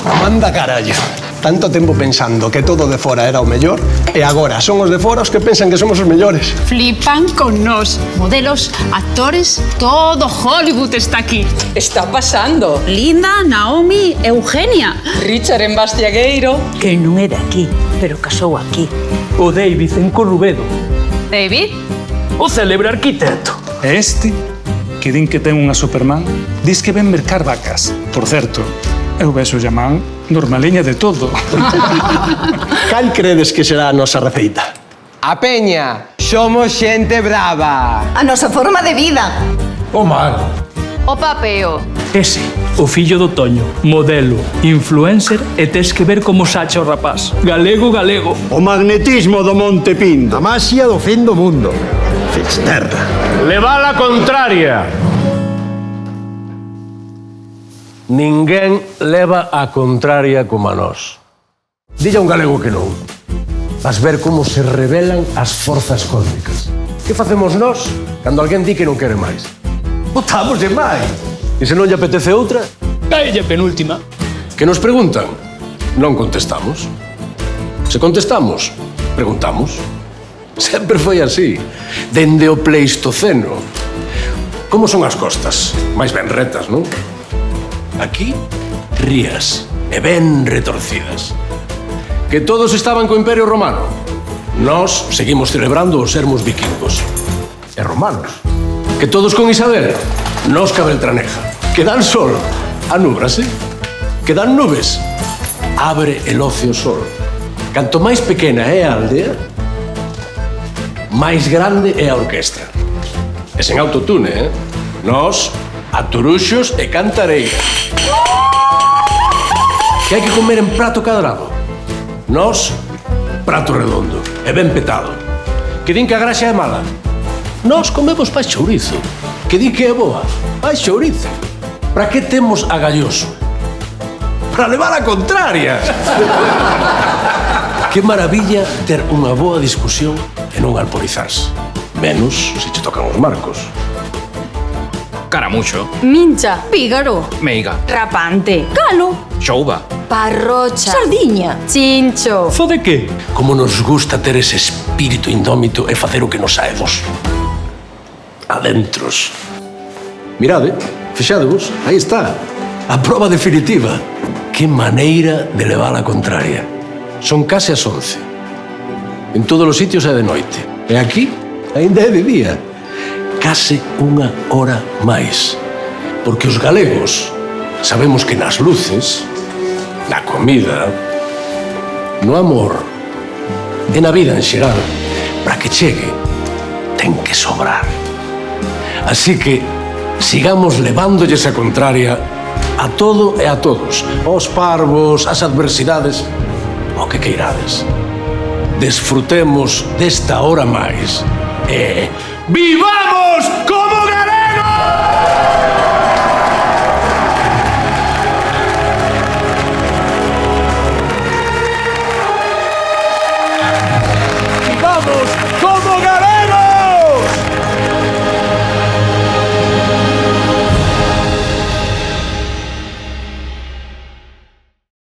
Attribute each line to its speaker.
Speaker 1: Manda carallo. Tanto tempo pensando que todo de fora era o mellor e agora son os de fora os que pensan que somos os mellores.
Speaker 2: Flipan con nós. Modelos, actores, todo Hollywood está aquí.
Speaker 3: Está pasando.
Speaker 2: Linda, Naomi, Eugenia.
Speaker 3: Richard en Bastiagueiro.
Speaker 4: Que non é de aquí, pero casou aquí.
Speaker 5: O David en Corrubedo.
Speaker 2: David.
Speaker 5: O célebre arquitecto.
Speaker 6: E este, que din que ten unha Superman, dis que ven mercar vacas. Por certo, eu vexo llamán normaliña de todo.
Speaker 1: Cal credes que será a nosa receita?
Speaker 7: A peña, somos xente brava.
Speaker 8: A nosa forma de vida.
Speaker 5: O mar.
Speaker 2: O papeo.
Speaker 5: Ese, o fillo do Toño, modelo, influencer e tes que ver como sacha o rapaz. Galego, galego.
Speaker 9: O magnetismo do Monte Pindo. A maxia do fin do mundo. Fisterra.
Speaker 10: Leva a contraria.
Speaker 11: Ninguén leva a contraria como a nós. Dille a un galego que non. Vas ver como se revelan as forzas cósmicas. Que facemos nós cando alguén di que non quere máis? Votamos de máis. E se non lle apetece outra?
Speaker 5: Caelle penúltima.
Speaker 11: Que nos preguntan? Non contestamos. Se contestamos, preguntamos. Sempre foi así. Dende o Pleistoceno. Como son as costas? Mais ben retas, non? Aquí, rías e ben retorcidas. Que todos estaban co Imperio Romano. Nós seguimos celebrando os sermos vikingos. E romanos. Que todos con Isabel. Nós ca Beltraneja. Que dan sol. Anúbrase. Que dan nubes. Abre el ocio sol. Canto máis pequena é a aldea, máis grande é a orquestra. E sen autotune, Nós, aturuxos e cantareira. Que hai que comer en prato cadrado. Nós, prato redondo e ben petado. Que din que a graxa é mala. Nós comemos pa chourizo. Que din que é boa. Pa chourizo. Para que temos a galloso? Para levar a contraria. Que maravilla ter unha boa discusión e non alporizarse. Menos se che tocan os marcos.
Speaker 12: Caramucho.
Speaker 8: Mincha. Pígaro.
Speaker 12: Meiga.
Speaker 8: Rapante. Galo.
Speaker 12: Xouba.
Speaker 8: Parrocha. Sardiña. Chincho.
Speaker 5: Fo de que?
Speaker 11: Como nos gusta ter ese espírito indómito e facer o que nos sae dos adentros. Mirade, fixadevos, aí está. A proba definitiva. Que maneira de levar a contraria. Son case as 11. En todos os sitios é de noite. E aquí, ainda é de día. Case unha hora máis. Porque os galegos sabemos que nas luces, na comida, no amor e na vida en xeral, para que chegue, ten que sobrar. Así que sigamos levándolles a contraria a todo e a todos, aos parvos, as adversidades, o que queirades. Desfrutemos desta hora máis e vivamos como galegos!
Speaker 5: Vamos como galegos!